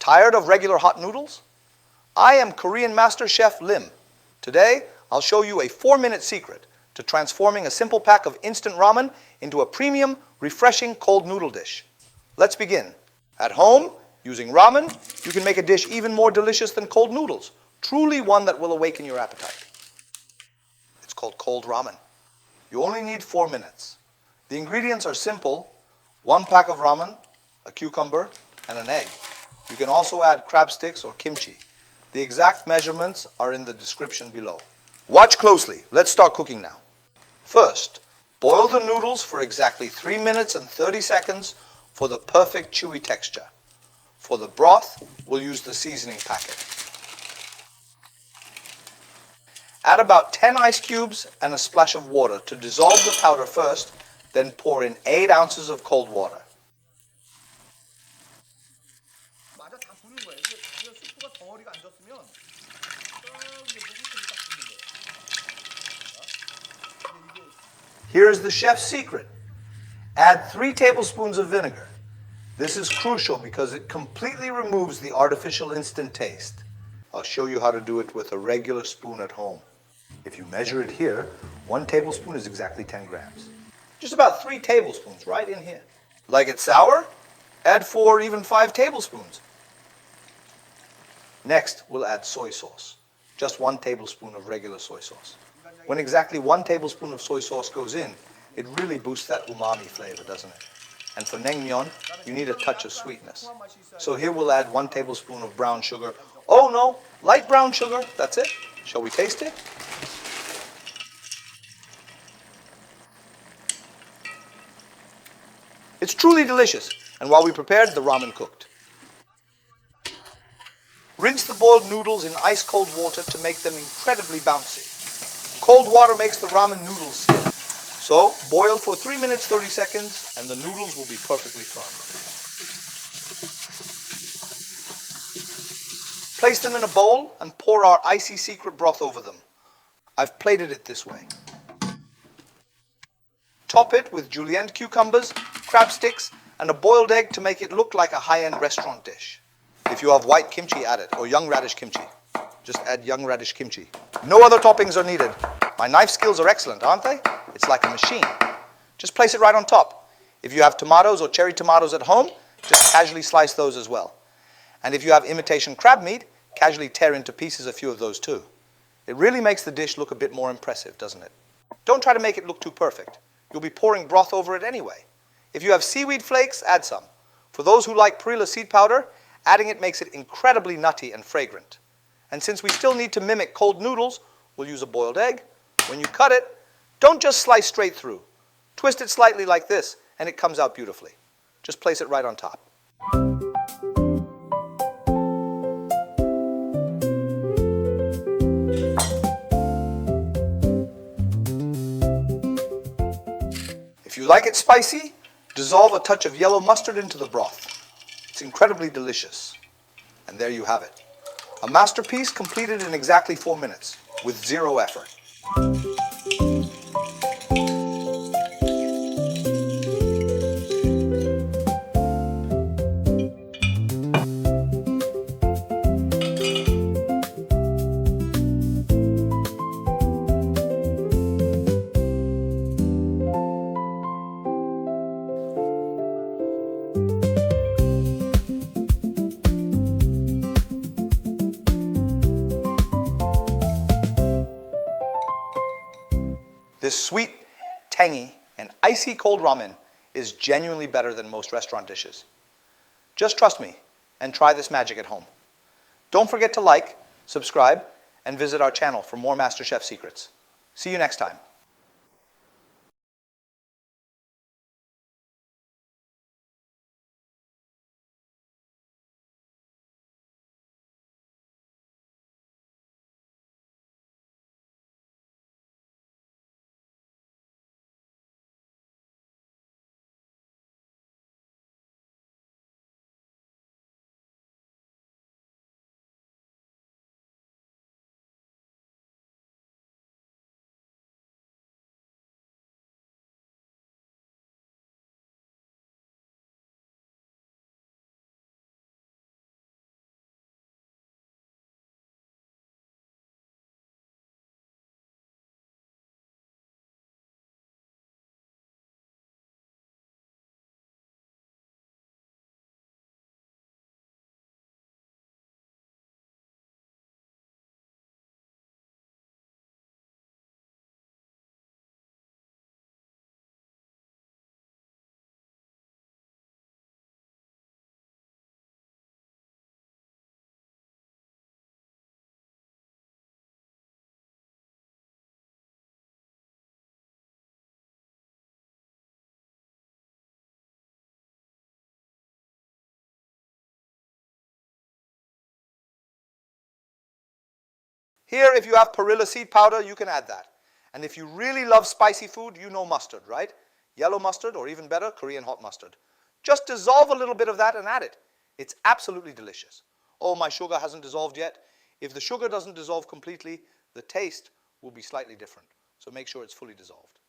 Tired of regular hot noodles? I am Korean Master Chef Lim. Today, I'll show you a 4-minute secret to transforming a simple pack of instant ramen into a premium, refreshing cold noodle dish. Let's begin. At home, using ramen, you can make a dish even more delicious than cold noodles. Truly one that will awaken your appetite. It's called cold ramen. You only need 4 minutes. The ingredients are simple: 1 pack of ramen, a cucumber, and an egg. You can also add crab sticks or kimchi. The exact measurements are in the description below. Watch closely. Let's start cooking now. First, boil the noodles for exactly 3 minutes and 30 seconds for the perfect chewy texture. For the broth, we'll use the seasoning packet. Add about 10 ice cubes and a splash of water to dissolve the powder first, then pour in 8 ounces of cold water. Here is the chef's secret. Add 3 tablespoons of vinegar. This is crucial because it completely removes the artificial instant taste. I'll show you how to do it with a regular spoon at home. If you measure it here, 1 tablespoon is exactly 10 grams. Just about 3 tablespoons right in here. Like it sour? Add 4 or even 5 tablespoons. Next, we'll add soy sauce. Just 1 tablespoon of regular soy sauce. When exactly 1 tablespoon of soy sauce goes in, it really boosts that umami flavor, doesn't it? And for Naengmyeon, you need a touch of sweetness. So here we'll add 1 tablespoon of brown sugar. Oh no, light brown sugar, that's it. Shall we taste it? It's truly delicious, and while we prepared, the ramen cooked. Rinse the boiled noodles in ice-cold water to make them incredibly bouncy. Cold water makes the ramen noodles stiff. So, boil for 3 minutes 30 seconds, and the noodles will be perfectly firm. Place them in a bowl and pour our icy secret broth over them. I've plated it this way. Top it with julienne cucumbers, crab sticks, and a boiled egg to make it look like a high-end restaurant dish. If you have white kimchi, add it, or young radish kimchi. Just add young radish kimchi. No other toppings are needed. My knife skills are excellent, aren't they? It's like a machine. Just place it right on top. If you have tomatoes or cherry tomatoes at home, just casually slice those as well. And if you have imitation crab meat, casually tear into pieces a few of those too. It really makes the dish look a bit more impressive, doesn't it? Don't try to make it look too perfect. You'll be pouring broth over it anyway. If you have seaweed flakes, add some. For those who like perilla seed powder, adding it makes it incredibly nutty and fragrant. And since we still need to mimic cold noodles, we'll use a boiled egg. When you cut it, don't just slice straight through. Twist it slightly like this, and it comes out beautifully. Just place it right on top. If you like it spicy, dissolve a touch of yellow mustard into the broth. It's incredibly delicious. And there you have it. A masterpiece completed in exactly 4 minutes, with 0 effort. This sweet, tangy, and icy cold ramen is genuinely better than most restaurant dishes. Just trust me and try this magic at home. Don't forget to like, subscribe, and visit our channel for more MasterChef secrets. See you next time. Here, if you have perilla seed powder, you can add that. And if you really love spicy food, you know mustard, right? Yellow mustard, or even better, Korean hot mustard. Just dissolve a little bit of that and add it. It's absolutely delicious. Oh, my sugar hasn't dissolved yet. If the sugar doesn't dissolve completely, the taste will be slightly different. So make sure it's fully dissolved.